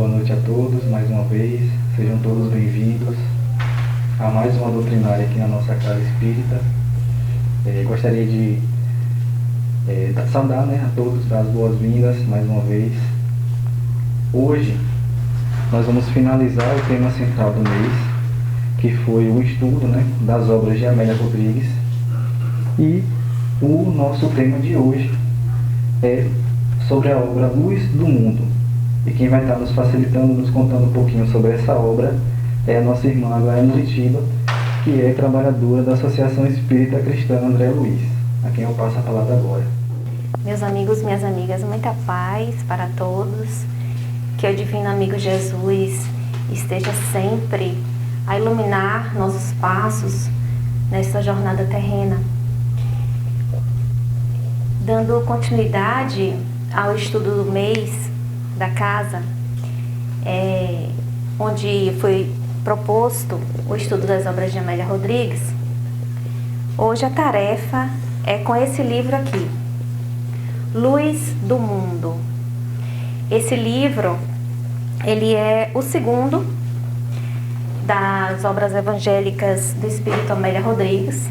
Boa noite a todos, mais uma vez. Sejam todos bem-vindos a mais uma doutrinária aqui na nossa casa espírita. Gostaria de saudar, a todos, dar as boas-vindas mais uma vez. Hoje nós vamos finalizar o tema central do mês, que foi o estudo das obras de Amélia Rodrigues. E o nosso tema de hoje é sobre a obra Luz do Mundo. E quem vai estar nos facilitando, nos contando um pouquinho sobre essa obra é a nossa irmã Aglaia Muritiba, que é trabalhadora da Associação Espírita Cristã André Luiz, a quem eu passo a palavra agora. Meus amigos, minhas amigas, muita paz para todos. Que o Divino Amigo Jesus esteja sempre a iluminar nossos passos nessa jornada terrena. Dando continuidade ao estudo do mês da casa, onde foi proposto o estudo das obras de Amélia Rodrigues, hoje a tarefa é com esse livro aqui, Luz do Mundo. Esse livro, ele é o segundo das obras evangélicas do Espírito Amélia Rodrigues,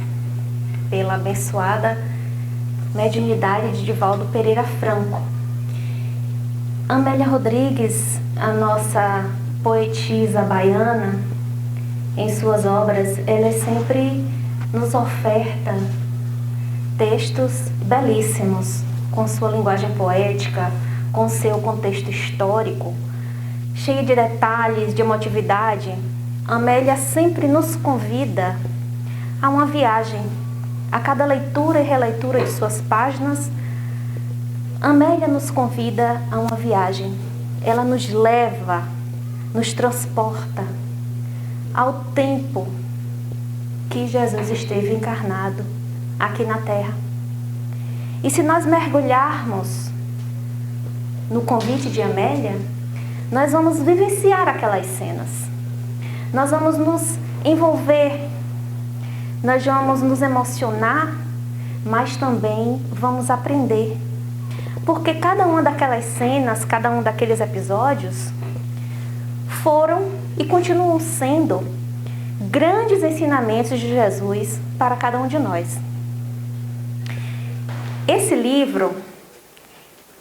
pela abençoada mediunidade de Divaldo Pereira Franco. Amélia Rodrigues, a nossa poetisa baiana, em suas obras, ela sempre nos oferta textos belíssimos, com sua linguagem poética, com seu contexto histórico, cheio de detalhes, de emotividade. Amélia sempre nos convida a uma viagem. A cada leitura e releitura de suas páginas, Amélia nos convida a uma viagem. Ela nos leva, nos transporta ao tempo que Jesus esteve encarnado aqui na Terra. E se nós mergulharmos no convite de Amélia, nós vamos vivenciar aquelas cenas. Nós vamos nos envolver, nós vamos nos emocionar, mas também vamos aprender. Porque cada uma daquelas cenas, cada um daqueles episódios foram e continuam sendo grandes ensinamentos de Jesus para cada um de nós. Esse livro,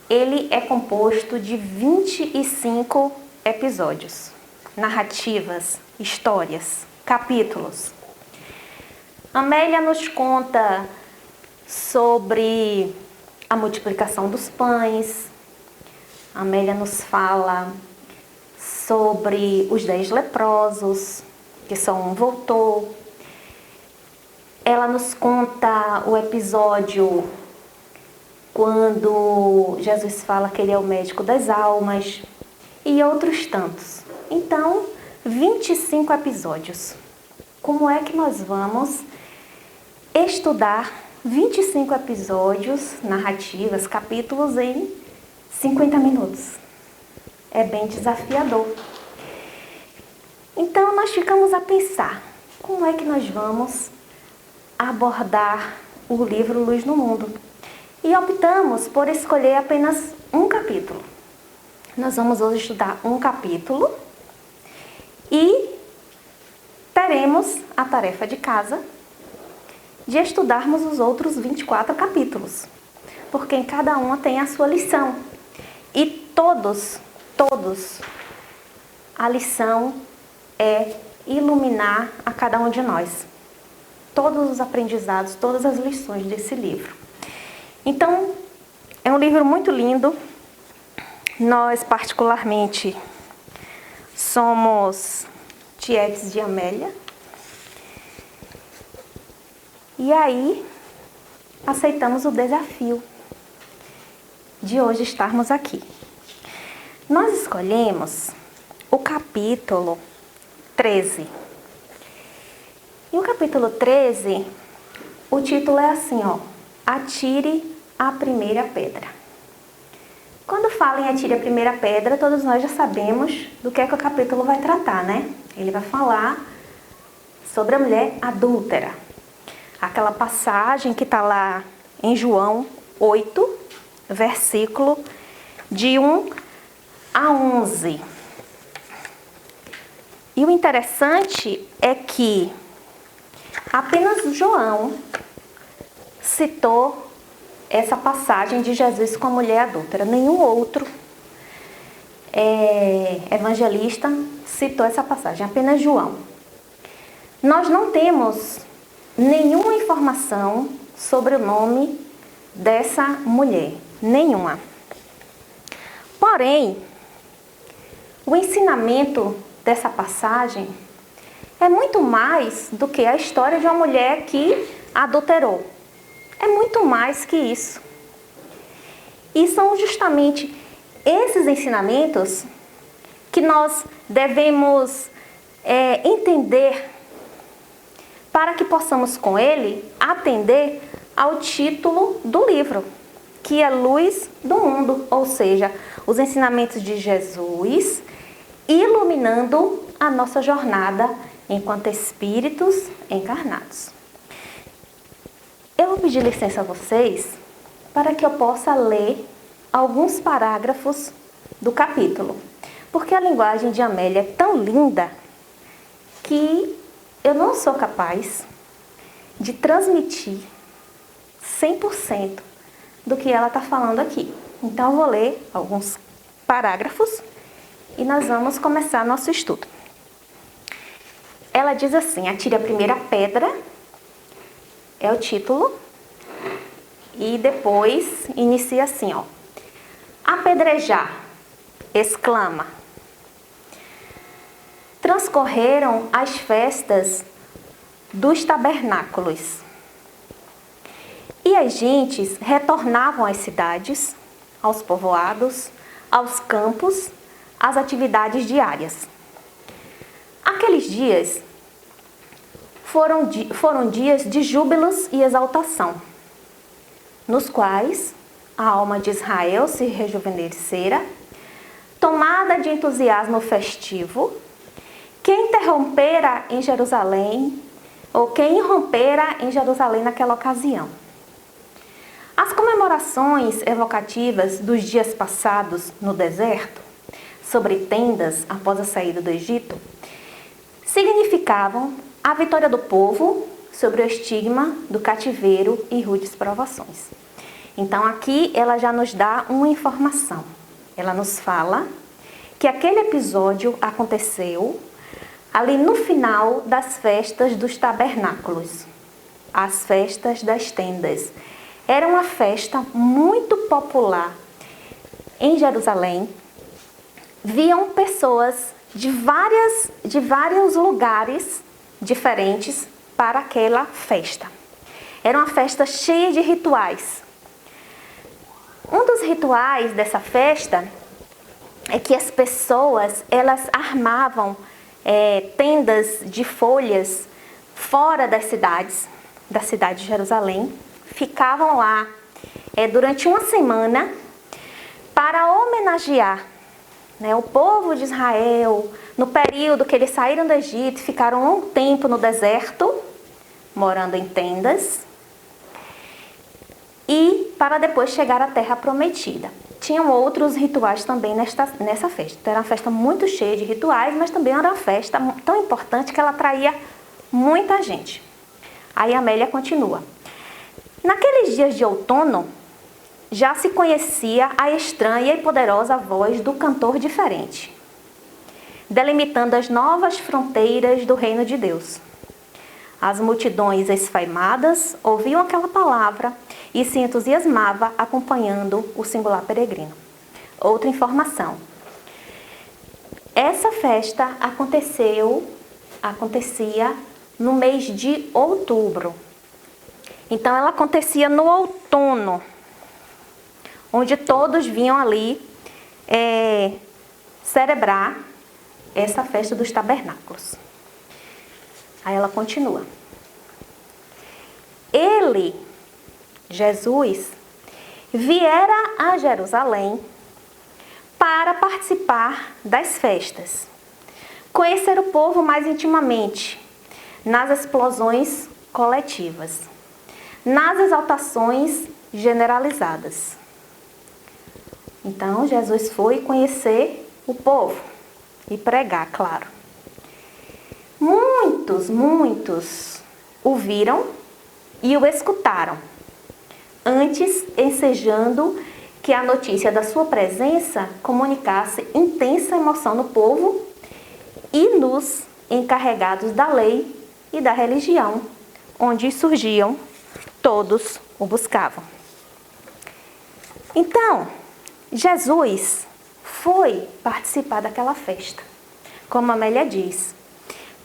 ele é composto de 25 episódios, narrativas, histórias, capítulos. Amélia nos conta sobre a multiplicação dos pães. Amélia nos fala sobre os 10 leprosos, que só um voltou. Ela nos conta o episódio quando Jesus fala que ele é o médico das almas e outros tantos. Então, 25 episódios. Como é que nós vamos estudar 25 episódios, narrativas, capítulos em 50 minutos? É bem desafiador. Então, nós ficamos a pensar, como é que nós vamos abordar o livro Luz no Mundo? E optamos por escolher apenas um capítulo. Nós vamos hoje estudar um capítulo e teremos a tarefa de casa de estudarmos os outros 24 capítulos, porque em cada uma tem a sua lição. E todos, a lição é iluminar a cada um de nós. Todos os aprendizados, todas as lições desse livro. Então, é um livro muito lindo. Nós, particularmente, somos tietes de Amélia. E aí, aceitamos o desafio de hoje estarmos aqui. Nós escolhemos o capítulo 13. E o capítulo 13, o título é assim, Atire a Primeira Pedra. Quando fala em Atire a Primeira Pedra, todos nós já sabemos do que é que o capítulo vai tratar, né? Ele vai falar sobre a mulher adúltera. Aquela passagem que está lá em João 8, versículo de 1 a 11. E o interessante é que apenas João citou essa passagem de Jesus com a mulher adúltera. Nenhum outro evangelista citou essa passagem, apenas João. Nós não temos nenhuma informação sobre o nome dessa mulher, nenhuma. Porém, o ensinamento dessa passagem é muito mais do que a história de uma mulher que adulterou. É muito mais que isso. E são justamente esses ensinamentos que nós devemos entender para que possamos com ele atender ao título do livro, que é Luz do Mundo, ou seja, os ensinamentos de Jesus iluminando a nossa jornada enquanto espíritos encarnados. Eu vou pedir licença a vocês para que eu possa ler alguns parágrafos do capítulo, porque a linguagem de Amélia é tão linda que eu não sou capaz de transmitir 100% do que ela está falando aqui. Então, eu vou ler alguns parágrafos e nós vamos começar nosso estudo. Ela diz assim: atire a primeira pedra, é o título, e depois inicia assim, ó. Apedrejar, exclama. Transcorreram as festas dos tabernáculos. E as gentes retornavam às cidades, aos povoados, aos campos, às atividades diárias. Aqueles dias foram dias de júbilos e exaltação, nos quais a alma de Israel se rejuvenescera, tomada de entusiasmo festivo. Quem interrompera em Jerusalém, ou quem irrompera em Jerusalém naquela ocasião. As comemorações evocativas dos dias passados no deserto, sobre tendas após a saída do Egito, significavam a vitória do povo sobre o estigma do cativeiro e rudes provações. Então aqui ela já nos dá uma informação. Ela nos fala que aquele episódio aconteceu ali no final das festas dos tabernáculos, as festas das tendas. Era uma festa muito popular em Jerusalém. Viam pessoas de vários lugares diferentes para aquela festa. Era uma festa cheia de rituais. Um dos rituais dessa festa é que as pessoas, elas armavam tendas de folhas fora das cidades, da cidade de Jerusalém, ficavam lá durante uma semana para homenagear, né, o povo de Israel, no período que eles saíram do Egito, ficaram um tempo no deserto, morando em tendas, e para depois chegar à terra prometida. Tinham outros rituais também nessa festa. Então, era uma festa muito cheia de rituais, mas também era uma festa tão importante que ela atraía muita gente. Aí a Amélia continua. Naqueles dias de outono, já se conhecia a estranha e poderosa voz do cantor diferente, delimitando as novas fronteiras do reino de Deus. As multidões esfaimadas ouviam aquela palavra e se entusiasmava acompanhando o singular peregrino. Outra informação. Essa festa acontecia no mês de outubro. Então ela acontecia no outono, onde todos vinham ali celebrar essa festa dos tabernáculos. Aí ela continua. Ele, Jesus, viera a Jerusalém para participar das festas, conhecer o povo mais intimamente, nas explosões coletivas, nas exaltações generalizadas. Então, Jesus foi conhecer o povo e pregar, claro. Muitos o viram e o escutaram, antes ensejando que a notícia da sua presença comunicasse intensa emoção no povo e nos encarregados da lei e da religião, onde surgiam, todos o buscavam. Então, Jesus foi participar daquela festa, como Amélia diz,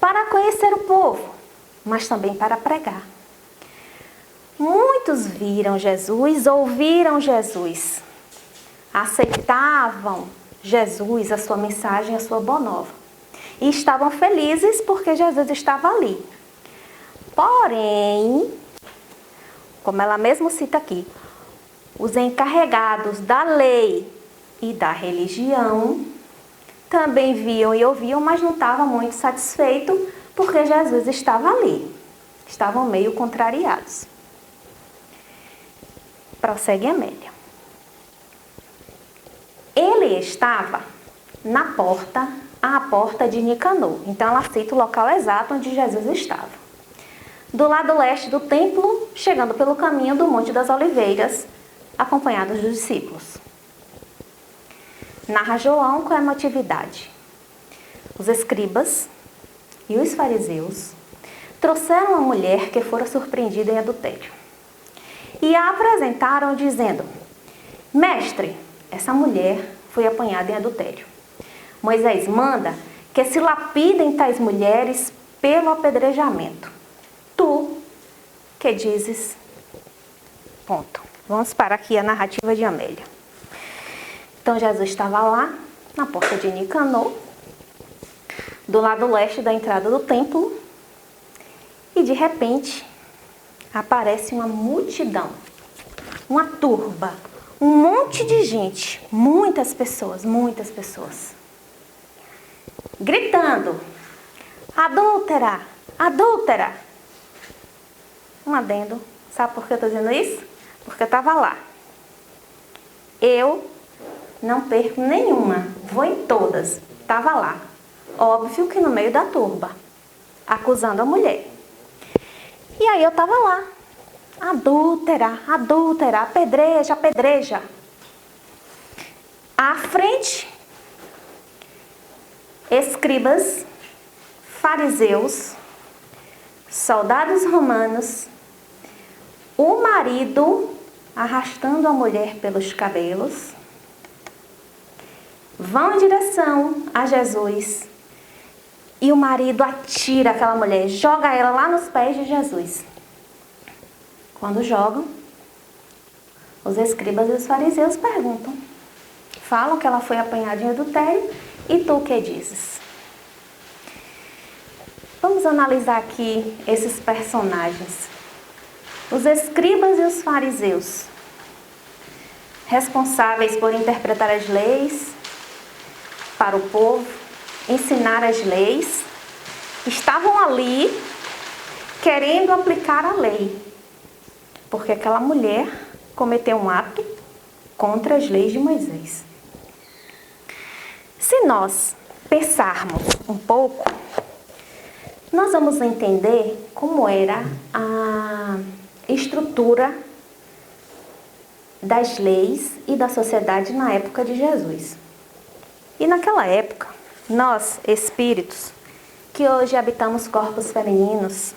para conhecer o povo, mas também para pregar. Muitos viram Jesus, ouviram Jesus, aceitavam Jesus, a sua mensagem, a sua boa nova, e estavam felizes porque Jesus estava ali. Porém, como ela mesmo cita aqui, os encarregados da lei e da religião também viam e ouviam, mas não estavam muito satisfeitos porque Jesus estava ali. Estavam meio contrariados. Prossegue Amélia. Ele estava na porta, à porta de Nicanor. Então ela cita o local exato onde Jesus estava. Do lado leste do templo, chegando pelo caminho do Monte das Oliveiras, acompanhados dos discípulos. Narra João com a emotividade. Os escribas e os fariseus trouxeram uma mulher que fora surpreendida em adultério e a apresentaram dizendo: Mestre, essa mulher foi apanhada em adultério. Moisés manda que se lapidem tais mulheres pelo apedrejamento. Tu, que dizes? Ponto. Vamos parar aqui a narrativa de Amélia. Então Jesus estava lá, na porta de Nicanor, do lado leste da entrada do templo, e de repente aparece uma multidão, uma turba, um monte de gente, muitas pessoas, gritando: adúltera, adúltera. Um adendo, sabe por que eu estou dizendo isso? Porque eu estava lá. Eu não perco nenhuma, vou em todas, estava lá. Óbvio que no meio da turba, acusando a mulher. E aí eu estava lá, adúltera, adúltera, apedreja, apedreja. À frente, escribas, fariseus, soldados romanos, o marido arrastando a mulher pelos cabelos, vão em direção a Jesus e o marido atira aquela mulher, joga ela lá nos pés de Jesus. Quando jogam, os escribas e os fariseus perguntam, falam que ela foi apanhada em adultério, e tu o que dizes? Vamos analisar aqui esses personagens. Os escribas e os fariseus, responsáveis por interpretar as leis para o povo, ensinar as leis, estavam ali querendo aplicar a lei, porque aquela mulher cometeu um ato contra as leis de Moisés. Se nós pensarmos um pouco, nós vamos entender como era a estrutura das leis e da sociedade na época de Jesus. E naquela época, nós, espíritos, que hoje habitamos corpos femininos,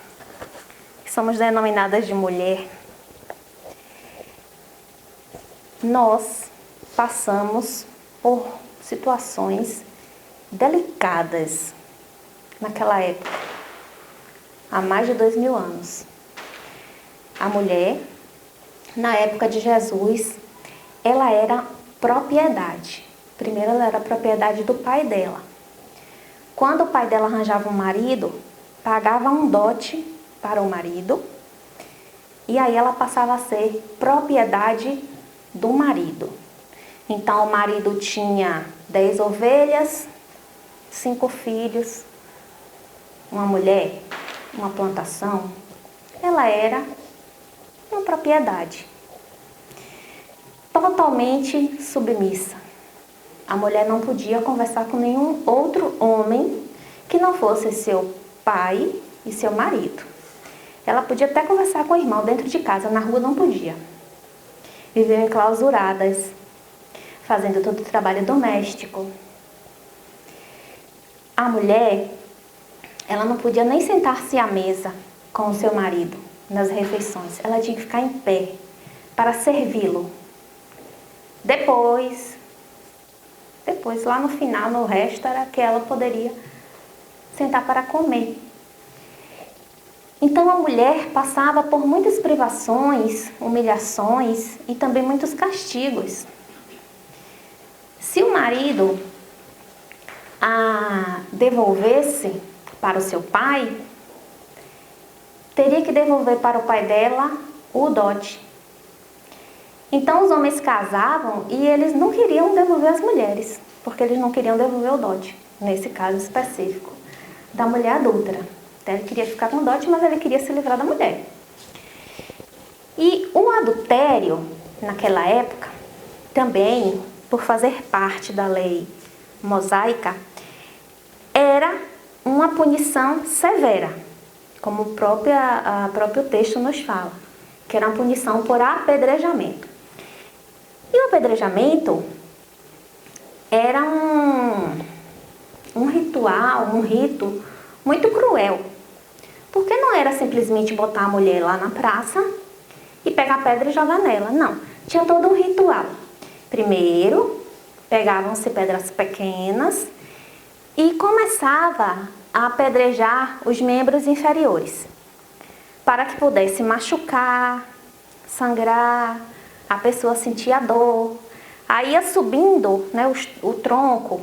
que somos denominadas de mulher, nós passamos por situações delicadas naquela época, há mais de 2000 anos. A mulher, na época de Jesus, ela era propriedade. Primeiro, ela era propriedade do pai dela. Quando o pai dela arranjava um marido, pagava um dote para o marido, e aí ela passava a ser propriedade do marido. Então, o marido tinha 10 ovelhas, 5 filhos, uma mulher, uma plantação. Ela era uma propriedade totalmente submissa. A mulher não podia conversar com nenhum outro homem que não fosse seu pai e seu marido. Ela podia até conversar com o irmão dentro de casa, na rua não podia. Viviam enclausuradas, fazendo todo o trabalho doméstico. A mulher, ela não podia nem sentar-se à mesa com o seu marido nas refeições. Ela tinha que ficar em pé para servi-lo. Depois, lá no final, no resto, era que ela poderia sentar para comer. Então a mulher passava por muitas privações, humilhações e também muitos castigos. Se o marido a devolvesse para o seu pai, teria que devolver para o pai dela o dote. Então os homens casavam e eles não queriam devolver as mulheres, porque eles não queriam devolver o dote, nesse caso específico, da mulher adúltera. Então ele queria ficar com o dote, mas ele queria se livrar da mulher. E o adultério, naquela época, também, por fazer parte da lei mosaica, era uma punição severa, como o próprio texto nos fala, que era uma punição por apedrejamento. E o apedrejamento era um ritual, um rito muito cruel, porque não era simplesmente botar a mulher lá na praça e pegar a pedra e jogar nela, não. Tinha todo um ritual. Primeiro, pegavam-se pedras pequenas e começava a apedrejar os membros inferiores, para que pudesse machucar, sangrar, a pessoa sentia dor. Aí ia subindo, né, o tronco,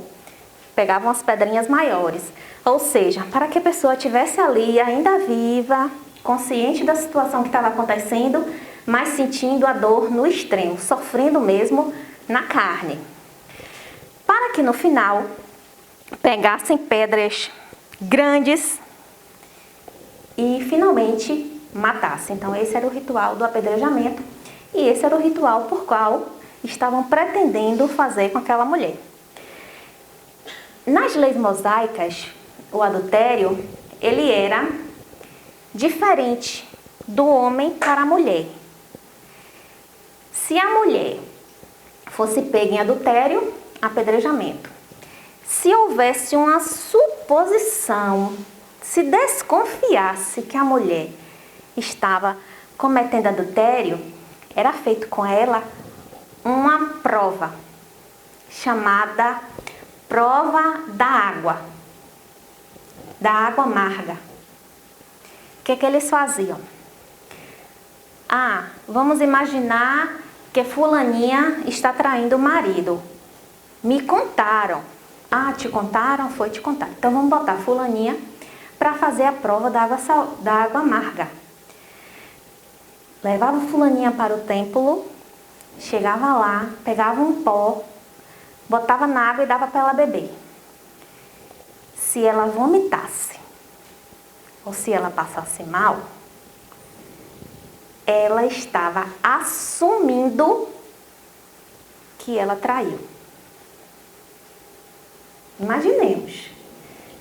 pegavam as pedrinhas maiores. Ou seja, para que a pessoa estivesse ali, ainda viva, consciente da situação que estava acontecendo, mas sentindo a dor no extremo, sofrendo mesmo na carne. Para que no final pegassem pedras grandes e finalmente matassem. Então esse era o ritual do apedrejamento e esse era o ritual por qual estavam pretendendo fazer com aquela mulher. Nas leis mosaicas, o adultério, ele era diferente do homem para a mulher. Se a mulher fosse pega em adultério, apedrejamento. Se houvesse uma suposição, se desconfiasse que a mulher estava cometendo adultério, era feito com ela uma prova, chamada prova da água amarga. O que é que eles faziam? Vamos imaginar que fulaninha está traindo o marido. Me contaram. Te contaram? Foi te contar. Então vamos botar fulaninha para fazer a prova da água amarga. Levava fulaninha para o templo, chegava lá, pegava um pó, botava na água e dava para ela beber. Se ela vomitasse ou se ela passasse mal, ela estava assumindo que ela traiu. Imaginemos,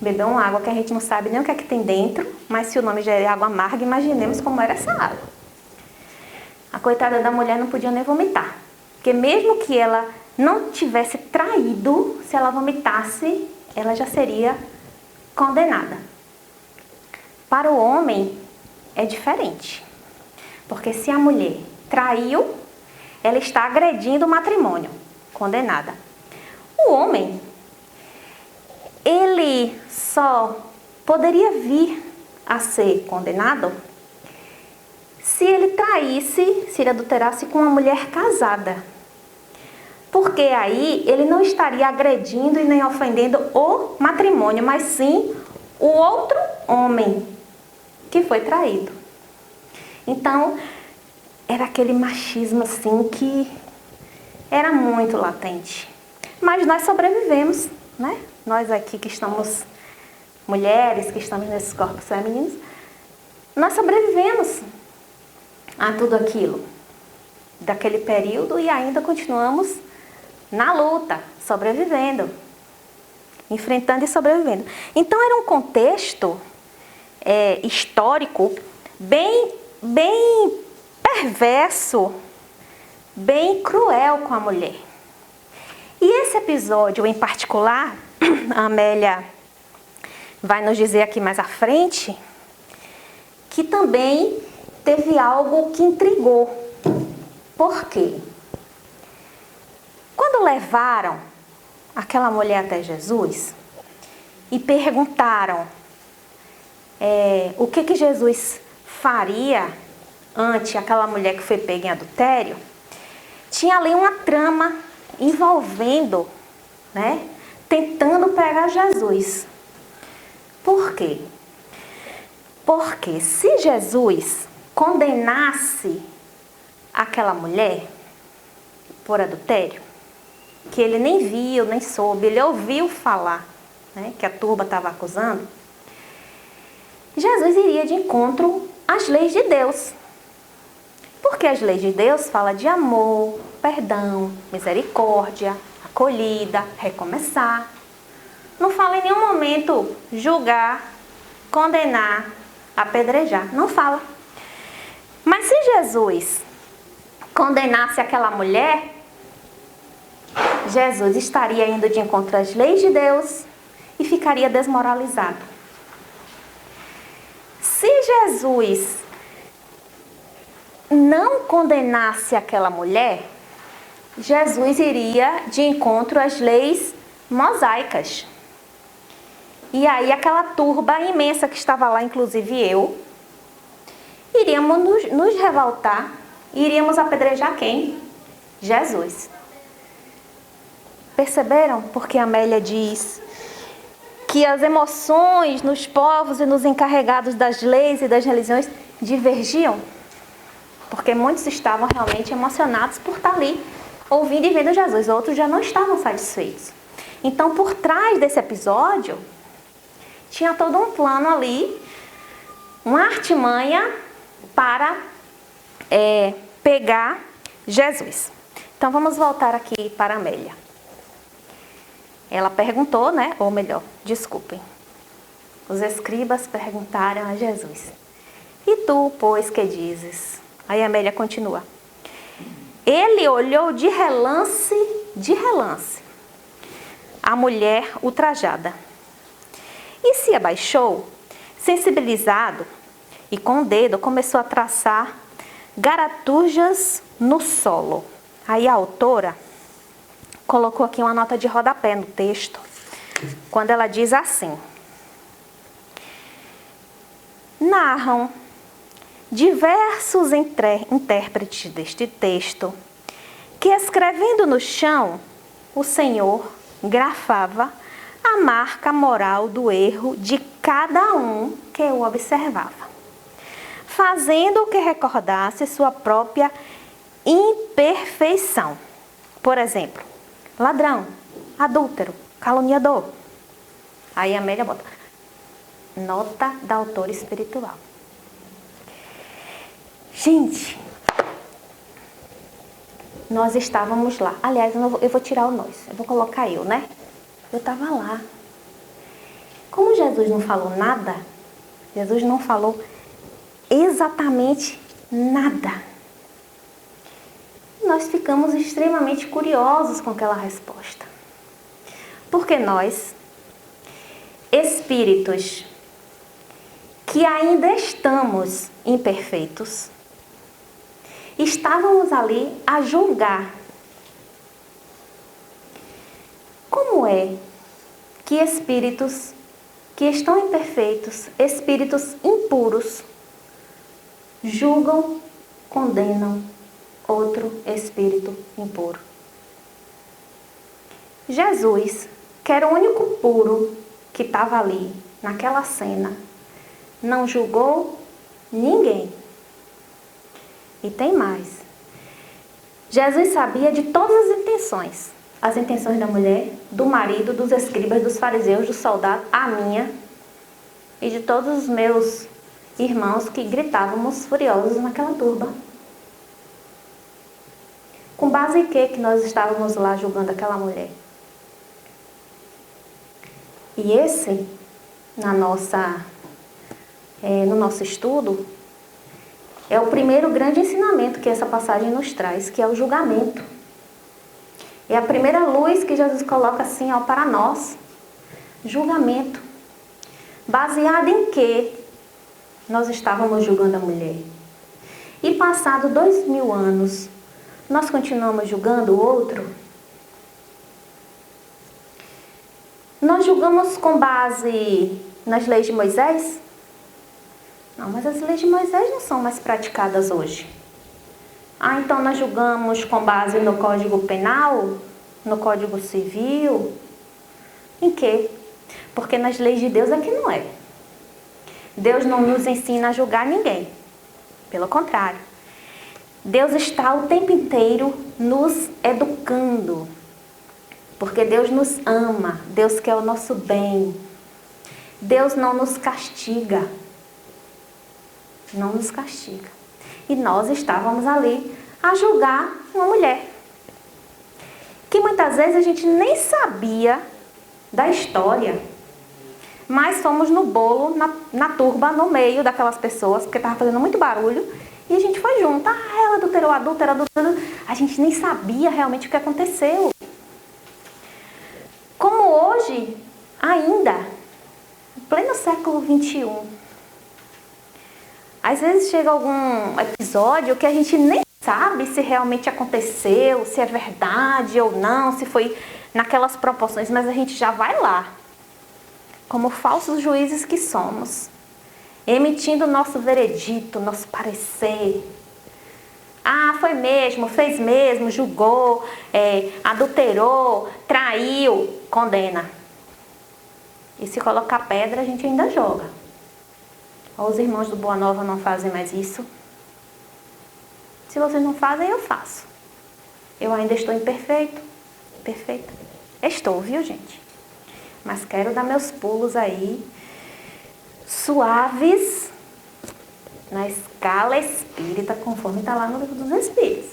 beber uma água que a gente não sabe nem o que é que tem dentro, mas se o nome já é água amarga, imaginemos como era essa água. A coitada da mulher não podia nem vomitar, porque mesmo que ela não tivesse traído, se ela vomitasse, ela já seria condenada. Para o homem é diferente, porque se a mulher traiu, ela está agredindo o matrimônio, condenada. O homem, ele só poderia vir a ser condenado se ele traísse, se ele adulterasse com uma mulher casada. Porque aí ele não estaria agredindo e nem ofendendo o matrimônio, mas sim o outro homem que foi traído. Então, era aquele machismo assim que era muito latente. Mas nós sobrevivemos, né? Nós aqui que estamos, mulheres que estamos nesses corpos femininos, nós sobrevivemos a tudo aquilo, daquele período, e ainda continuamos na luta, sobrevivendo, enfrentando e sobrevivendo. Então era um contexto histórico bem perverso, bem cruel com a mulher. E esse episódio em particular, a Amélia vai nos dizer aqui mais à frente, que também teve algo que intrigou. Por quê? Quando levaram aquela mulher até Jesus e perguntaram o que Jesus faria ante aquela mulher que foi pega em adultério, tinha ali uma trama envolvendo, né, tentando pegar Jesus. Por quê? Porque se Jesus condenasse aquela mulher por adultério, que ele nem viu, nem soube, ele ouviu falar, né, que a turba estava acusando, Jesus iria de encontro às leis de Deus. Porque as leis de Deus falam de amor, perdão, misericórdia, acolhida, recomeçar. Não fala em nenhum momento julgar, condenar, apedrejar. Não fala. Mas se Jesus condenasse aquela mulher, Jesus estaria indo de encontro às leis de Deus e ficaria desmoralizado. Se Jesus não condenasse aquela mulher, Jesus iria de encontro às leis mosaicas. E aí aquela turba imensa que estava lá, inclusive eu, iríamos nos revoltar, iríamos apedrejar quem? Jesus. Perceberam? Porque Amélia diz que as emoções nos povos e nos encarregados das leis e das religiões divergiam. Porque muitos estavam realmente emocionados por estar ali, ouvindo e vendo Jesus. Outros já não estavam satisfeitos. Então, por trás desse episódio, tinha todo um plano ali, uma artimanha para pegar Jesus. Então, vamos voltar aqui para Amélia. Ela perguntou, né? Ou melhor, desculpem. Os escribas perguntaram a Jesus: e tu, pois, que dizes? Aí Amélia continua. Ele olhou de relance, a mulher ultrajada. E se abaixou, sensibilizado, e com o dedo começou a traçar garaturjas no solo. Aí a autora colocou aqui uma nota de rodapé no texto, quando ela diz assim: narram diversos intérpretes deste texto que, escrevendo no chão, o Senhor grafava a marca moral do erro de cada um que o observava, fazendo que recordasse sua própria imperfeição. Por exemplo, ladrão, adúltero, caluniador. Aí a Amélia bota nota da autora espiritual. Gente, nós estávamos lá. Aliás, eu vou tirar o nós. Eu vou colocar eu, né? Eu estava lá. Como Jesus não falou nada, Jesus não falou exatamente nada. Nós ficamos extremamente curiosos com aquela resposta. Porque nós, espíritos que ainda estamos imperfeitos, estávamos ali a julgar. Como é que espíritos que estão imperfeitos, espíritos impuros, julgam, condenam outro espírito impuro? Jesus, que era o único puro que estava ali naquela cena, não julgou ninguém. E tem mais. Jesus sabia de todas as intenções. As intenções da mulher, do marido, dos escribas, dos fariseus, dos soldados, a minha e de todos os meus irmãos que gritávamos furiosos naquela turba. Com base em que nós estávamos lá julgando aquela mulher? E esse, na nossa no nosso estudo, é o primeiro grande ensinamento que essa passagem nos traz, que é o julgamento. É a primeira luz que Jesus coloca assim, ó, para nós. Julgamento. Baseado em quê nós estávamos julgando a mulher? E passado 2000 anos, nós continuamos julgando o outro? Nós julgamos com base nas leis de Moisés? Não, mas as leis de Moisés não são mais praticadas hoje. Ah, então nós julgamos com base no Código Penal, no Código Civil? Em quê? Porque nas leis de Deus é que não é. Deus não nos ensina a julgar ninguém. Pelo contrário. Deus está o tempo inteiro nos educando. Porque Deus nos ama. Deus quer o nosso bem. Deus não nos castiga. Não nos castiga. E nós estávamos ali a julgar uma mulher. Que muitas vezes a gente nem sabia da história. Mas fomos no bolo, na turba, no meio daquelas pessoas, porque estava fazendo muito barulho. E a gente foi junto. Ah, ela adulterou, adulterou. A gente nem sabia realmente o que aconteceu. Como hoje, ainda, em pleno século XXI, às vezes chega algum episódio que a gente nem sabe se realmente aconteceu, se é verdade ou não, se foi naquelas proporções, mas a gente já vai lá, como falsos juízes que somos, emitindo nosso veredito, nosso parecer. Ah, foi mesmo, fez mesmo, julgou, adulterou, traiu, condena. E se colocar pedra, a gente ainda joga. Os irmãos do Boa Nova não fazem mais isso. Se vocês não fazem, eu faço. Eu ainda estou imperfeita. Estou, viu, gente? Mas quero dar meus pulos aí, suaves, na escala espírita, conforme está lá no Livro dos Espíritos.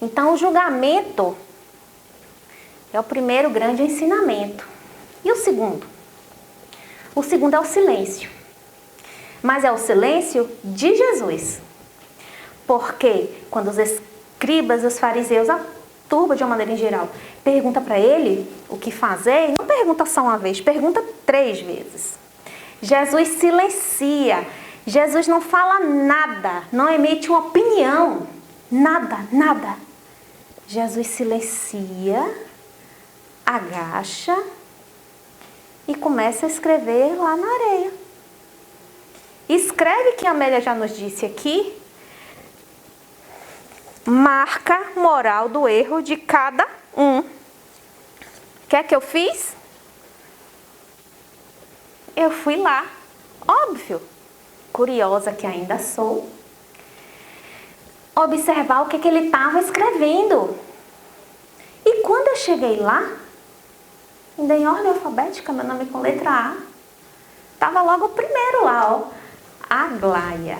Então, o julgamento é o primeiro grande ensinamento. E o segundo? O segundo é o silêncio. Mas é o silêncio de Jesus. Porque quando os escribas, os fariseus, a turba de uma maneira em geral, pergunta para ele o que fazer, não pergunta só uma vez, pergunta 3 vezes. Jesus silencia. Jesus não fala nada, não emite uma opinião. Nada. Jesus silencia, agacha e começa a escrever lá na areia. Escreve que a Amélia já nos disse aqui, marca moral do erro de cada um. O que é que eu fiz? Eu fui lá, óbvio, curiosa que ainda sou, observar o que ele estava escrevendo. E quando eu cheguei lá, ainda em ordem alfabética, meu nome com letra A, estava logo o primeiro lá, ó. Aglaia.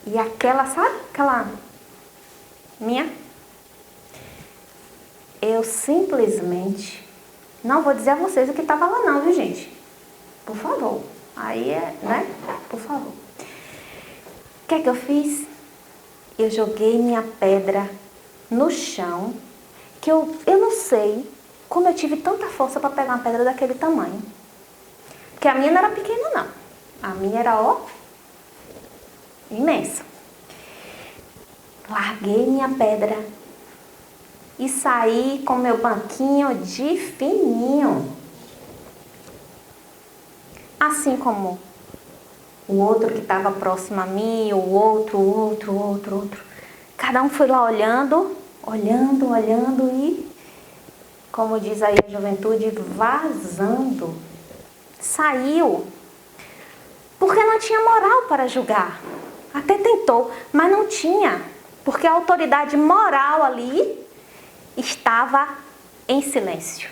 E aquela, sabe? Aquela minha. Eu simplesmente não vou dizer a vocês o que estava lá não, viu, gente? Por favor. Aí né? Por favor. O que é que eu fiz? Eu joguei minha pedra no chão, que eu não sei como eu tive tanta força para pegar uma pedra daquele tamanho. Porque a minha não era pequena, não. A minha era, ó, imensa. Larguei minha pedra e saí com meu banquinho de fininho. Assim como o outro que estava próximo a mim, o outro. Cada um foi lá olhando e, como diz aí a juventude, vazando. Saiu. Porque não tinha moral para julgar. Até tentou, mas não tinha. Porque a autoridade moral ali estava em silêncio.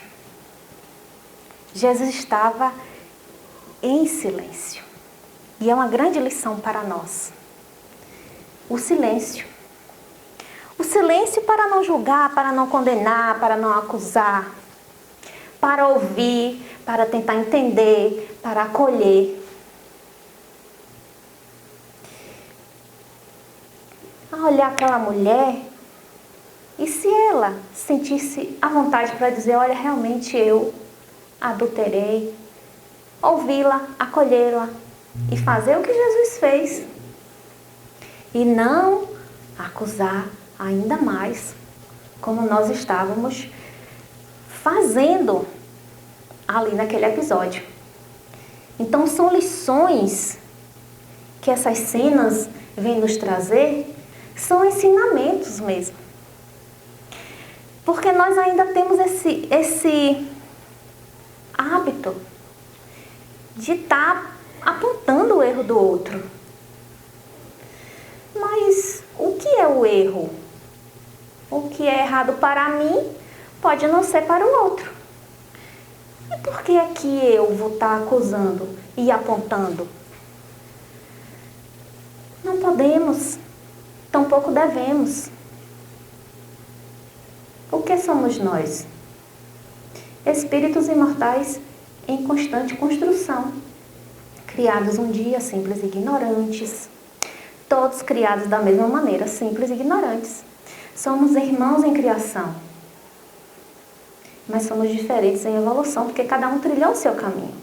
Jesus estava em silêncio. E é uma grande lição para nós. O silêncio. O silêncio para não julgar, para não condenar, para não acusar. Para ouvir, para tentar entender, para acolher. a olhar aquela mulher e se ela sentisse a vontade para dizer, olha, realmente eu adulterei, ouvi-la, acolhê-la e fazer o que Jesus fez. E não acusar ainda mais, como nós estávamos fazendo ali naquele episódio. Então são lições que essas cenas vêm nos trazer, são ensinamentos mesmo. Porque nós ainda temos esse hábito de estar apontando o erro do outro. Mas o que é o erro? O que é errado para mim pode não ser para o outro. E por que é que eu vou estar acusando e apontando? Não podemos, tampouco devemos. O que somos nós? Espíritos imortais em constante construção, criados um dia simples e ignorantes, todos criados da mesma maneira, simples e ignorantes. Somos irmãos em criação, mas somos diferentes em evolução, porque cada um trilhou o seu caminho.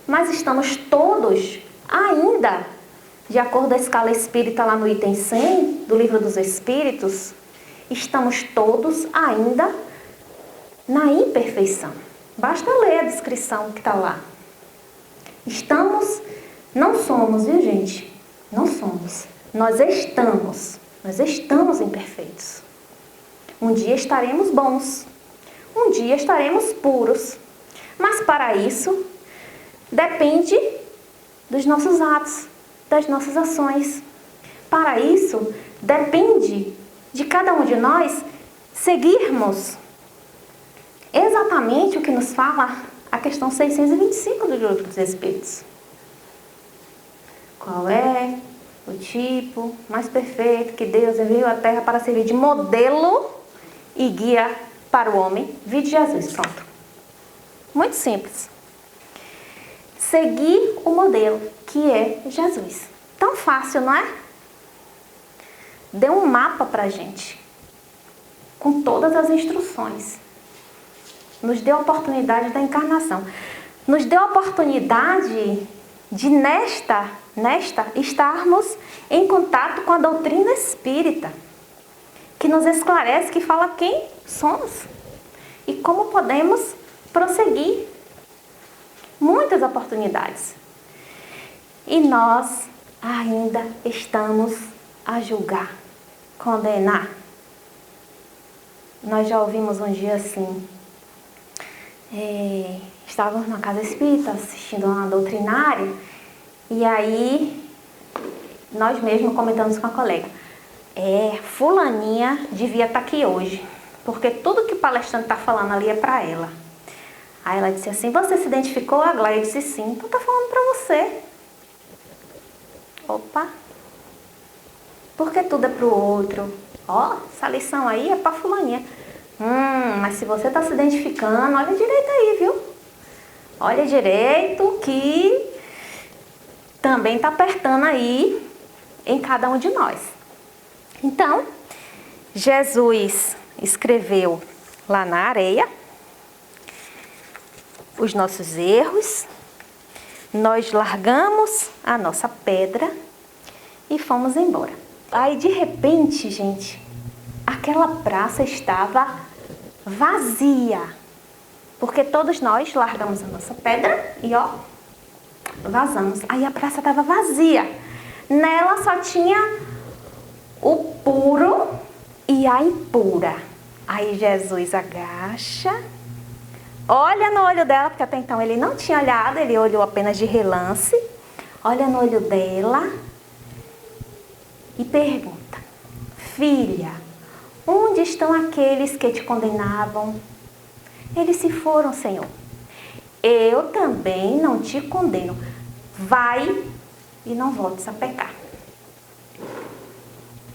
Mas estamos todos ainda, de acordo com a escala espírita lá no item 100 do Livro dos Espíritos, estamos todos ainda na imperfeição. Basta ler a descrição que está lá. Não somos, viu gente? Não somos. Nós estamos imperfeitos. Um dia estaremos bons. Um dia estaremos puros. Mas para isso, depende dos nossos atos, das nossas ações. Para isso, depende de cada um de nós seguirmos exatamente o que nos fala a questão 625 do Livro dos Espíritos. Qual é o tipo mais perfeito que Deus enviou à Terra para servir de modelo e guia para o homem? Vide Jesus, pronto. Muito simples. Seguir o modelo, que é Jesus. Tão fácil, não é? Deu um mapa para a gente, com todas as instruções. Nos deu a oportunidade da encarnação. Nos deu a oportunidade de, nesta estarmos em contato com a doutrina espírita, que nos esclarece, que fala quem somos e como podemos prosseguir. Muitas oportunidades. E nós ainda estamos a julgar, condenar. Nós já ouvimos um dia assim, estávamos na casa espírita assistindo uma doutrinária e aí nós mesmos comentamos com a colega, fulaninha devia estar aqui hoje, porque tudo que o palestrante está falando ali é para ela. Aí ela disse assim, você se identificou? A Glória disse sim, então está falando para você. Opa! Porque tudo é para o outro. Ó, essa lição aí é para fulaninha. Mas se você está se identificando, olha direito aí, viu? Olha direito que também está apertando aí em cada um de nós. Então, Jesus escreveu lá na areia os nossos erros, nós largamos a nossa pedra e fomos embora. Aí, de repente, gente, aquela praça estava vazia, porque todos nós largamos a nossa pedra e, vazamos. Aí a praça estava vazia. Nela só tinha o puro e a impura. Aí Jesus agacha, olha no olho dela, porque até então ele não tinha olhado, ele olhou apenas de relance. Olha no olho dela e pergunta, filha, onde estão aqueles que te condenavam? Eles se foram, Senhor. Eu também não te condeno. Vai e não voltes a pecar.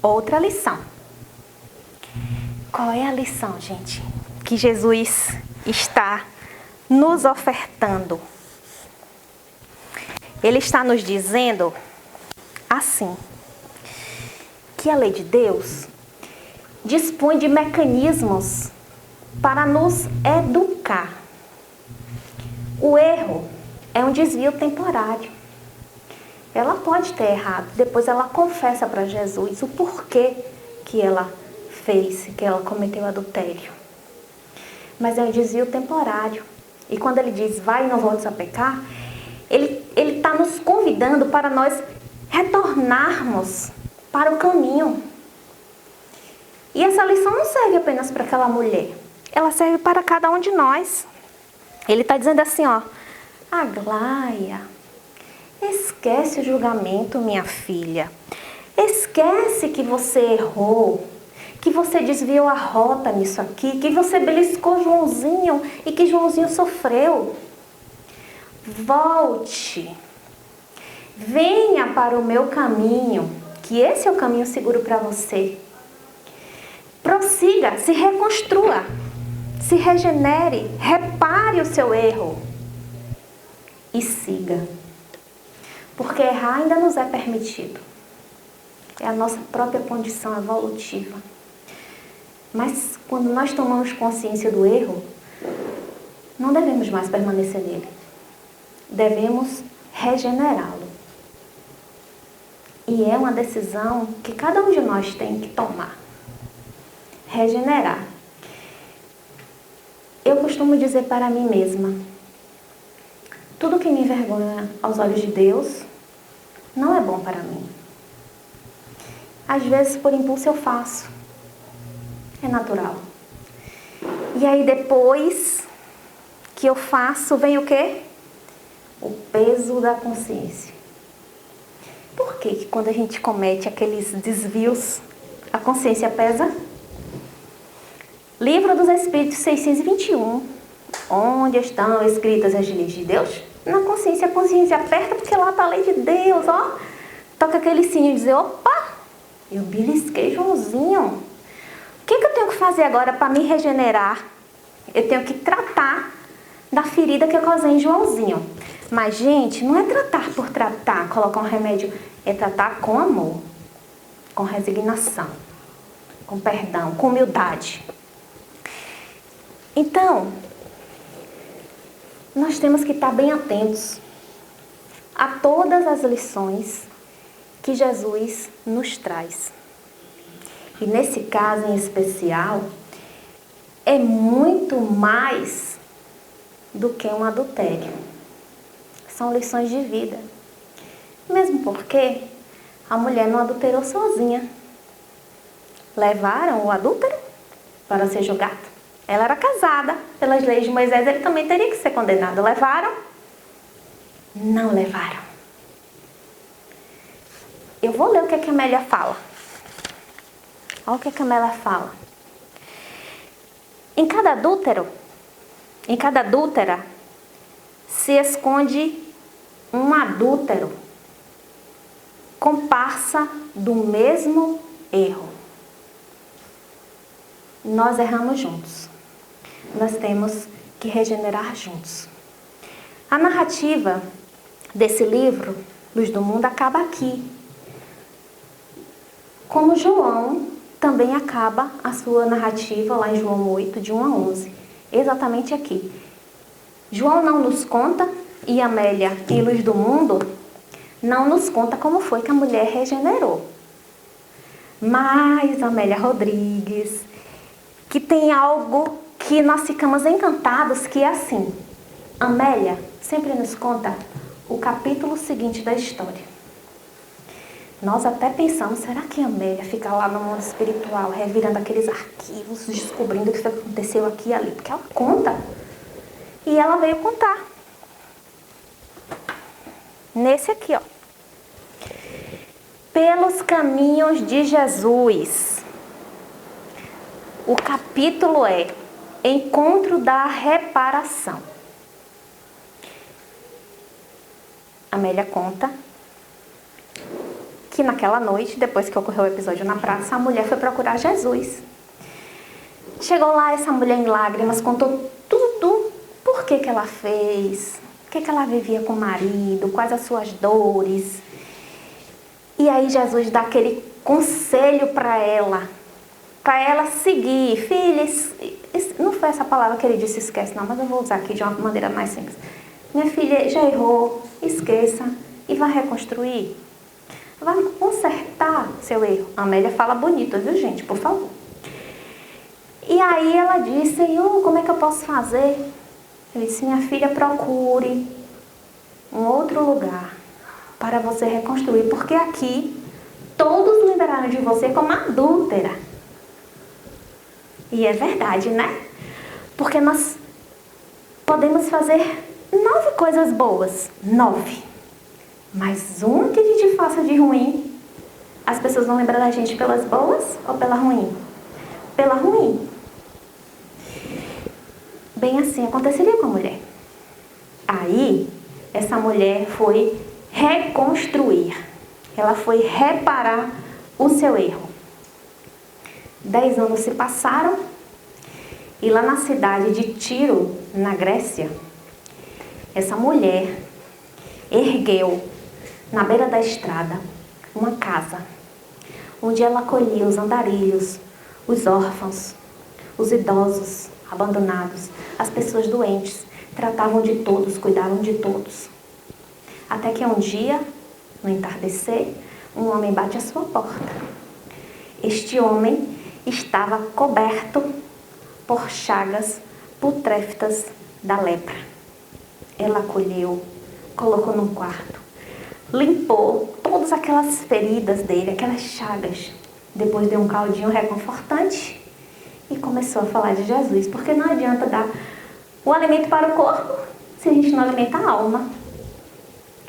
Outra lição. Qual é a lição, gente, que Jesus está nos ofertando? Ele está nos dizendo assim, que a lei de Deus dispõe de mecanismos para nos educar. O erro é um desvio temporário. Ela pode ter errado, depois ela confessa para Jesus o porquê que ela fez, que ela cometeu adultério. Mas é um desvio temporário. E quando ele diz, vai e não voltes a pecar, ele está nos convidando para nós retornarmos para o caminho. E essa lição não serve apenas para aquela mulher. Ela serve para cada um de nós. Ele está dizendo assim, ó. Aglaia, esquece o julgamento, minha filha. Esquece que você errou, que você desviou a rota nisso aqui, que você beliscou Joãozinho e que Joãozinho sofreu. Volte. Venha para o meu caminho, que esse é o caminho seguro para você. Prossiga, se reconstrua, se regenere, repare o seu erro e siga. Porque errar ainda nos é permitido. É a nossa própria condição evolutiva. Mas quando nós tomamos consciência do erro, não devemos mais permanecer nele. Devemos regenerá-lo. E é uma decisão que cada um de nós tem que tomar. Regenerar. Eu costumo dizer para mim mesma, tudo que me envergonha aos olhos de Deus não é bom para mim. Às vezes, por impulso, eu faço. É natural. E aí, depois que eu faço, vem o quê? O peso da consciência. Por que quando a gente comete aqueles desvios, a consciência pesa? Livro dos Espíritos 621. Onde estão escritas as leis de Deus? Na consciência. A consciência aperta porque lá está a lei de Deus, ó. Toca aquele sininho e dizer, opa, eu belisquei Joãozinho. O que eu tenho que fazer agora para me regenerar? Eu tenho que tratar da ferida que eu causei em Joãozinho. Mas, gente, não é tratar por tratar, colocar um remédio. É tratar com amor, com resignação, com perdão, com humildade. Então, nós temos que estar bem atentos a todas as lições que Jesus nos traz. E nesse caso em especial, é muito mais do que um adultério. São lições de vida. Mesmo porque a mulher não adulterou sozinha. Levaram o adúltero para ser julgado. Ela era casada. Pelas leis de Moisés, ele também teria que ser condenado. Levaram? Não levaram. Eu vou ler o que a Amélia fala. Olha o que a Amélia fala. Em cada adúltero, em cada adúltera, se esconde um adúltero, comparsa do mesmo erro. Nós erramos juntos. Nós temos que regenerar juntos. A narrativa desse livro, Luz do Mundo, acaba aqui. Como João também acaba a sua narrativa lá em João 8, de 1 a 11. Exatamente aqui. João não nos conta, e Amélia, em Luz do Mundo, não nos conta como foi que a mulher regenerou. Mas Amélia Rodrigues, que tem algo que nós ficamos encantados, que é assim. Amélia sempre nos conta o capítulo seguinte da história. Nós até pensamos, será que a Amélia fica lá no mundo espiritual, revirando aqueles arquivos, descobrindo o que aconteceu aqui e ali? Porque ela conta. E ela veio contar. Nesse aqui, ó. Pelos caminhos de Jesus. O capítulo é Encontro da Reparação. Amélia conta que naquela noite, depois que ocorreu o episódio na praça, a mulher foi procurar Jesus. Chegou lá essa mulher em lágrimas, contou tudo, por que ela fez, o que ela vivia com o marido, quais as suas dores. E aí Jesus dá aquele conselho para ela seguir. Filha, não foi essa palavra que ele disse, esquece não, mas eu vou usar aqui de uma maneira mais simples. Minha filha já errou, esqueça e vai reconstruir. Vai consertar seu erro. A Amélia fala bonito, viu, gente? Por favor. E aí ela disse, Senhor, como é que eu posso fazer? Ele disse, minha filha, procure um outro lugar para você reconstruir, porque aqui todos lembraram de você como adúltera. E é verdade, né? Porque nós podemos fazer 9 coisas boas, 9. Mas uma que a gente faça de ruim, as pessoas vão lembrar da gente pelas boas ou pela ruim? Pela ruim. Bem assim aconteceria com a mulher. Aí, essa mulher foi reconstruir. Ela foi reparar o seu erro. 10 anos se passaram e lá na cidade de Tiro, na Grécia, essa mulher ergueu na beira da estrada uma casa onde ela acolhia os andarilhos, os órfãos, os idosos abandonados, as pessoas doentes, tratavam de todos, cuidavam de todos. Até que um dia, no entardecer, um homem bate à sua porta. Este homem estava coberto por chagas putréfidas da lepra. Ela acolheu, colocou num quarto, limpou todas aquelas feridas dele, aquelas chagas. Depois deu um caldinho reconfortante e começou a falar de Jesus, porque não adianta dar o alimento para o corpo se a gente não alimenta a alma.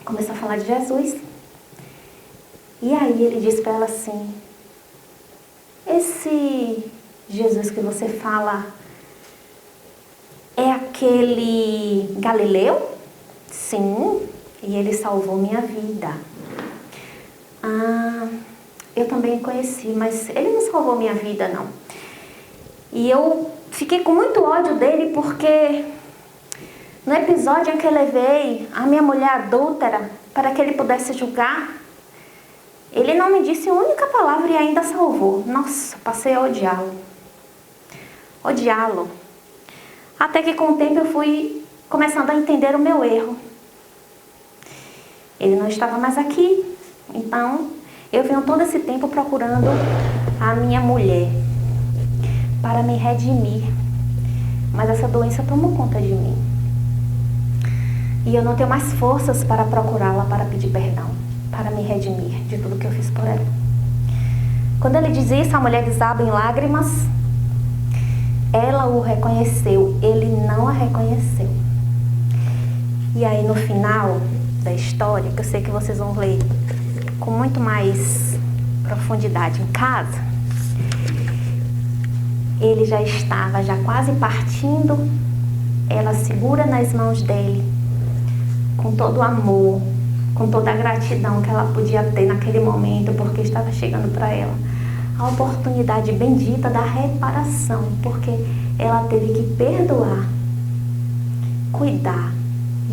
Começou a falar de Jesus. E aí ele disse para ela assim, esse Jesus que você fala é aquele Galileu? Sim, e ele salvou minha vida. Ah, eu também conheci, mas ele não salvou minha vida, não. E eu fiquei com muito ódio dele porque no episódio em que eu levei a minha mulher adúltera para que ele pudesse julgar, ele não me disse uma única palavra e ainda salvou. Nossa, passei a odiá-lo. Odiá-lo. Até que com o tempo eu fui começando a entender o meu erro. Ele não estava mais aqui. Então, eu venho todo esse tempo procurando a minha mulher para me redimir. Mas essa doença tomou conta de mim. E eu não tenho mais forças para procurá-la, para pedir perdão, para me redimir de tudo que eu fiz por ela. Quando ele diz isso, a mulher desaba em lágrimas. Ela o reconheceu, ele não a reconheceu. E aí no final da história, que eu sei que vocês vão ler com muito mais profundidade em casa, ele já estava quase partindo, ela segura nas mãos dele, com todo o amor, com toda a gratidão que ela podia ter naquele momento, porque estava chegando para ela a oportunidade bendita da reparação, porque ela teve que perdoar, cuidar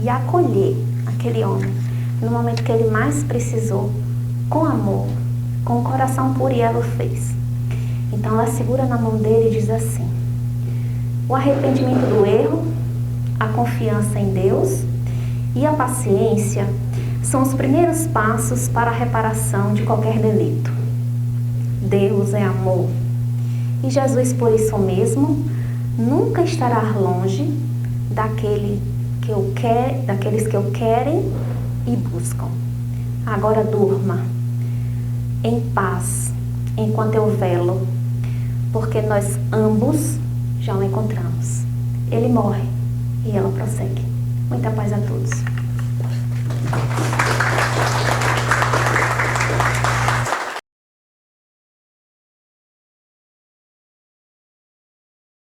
e acolher aquele homem no momento que ele mais precisou, com amor, com o coração puro, e ela o fez. Então ela segura na mão dele e diz assim: o arrependimento do erro, a confiança em Deus e a paciência são os primeiros passos para a reparação de qualquer delito. Deus é amor. E Jesus, por isso mesmo, nunca estará longe daqueles que o querem e buscam. Agora durma em paz enquanto eu velo, porque nós ambos já o encontramos. Ele morre e ela prossegue. Muita paz a todos.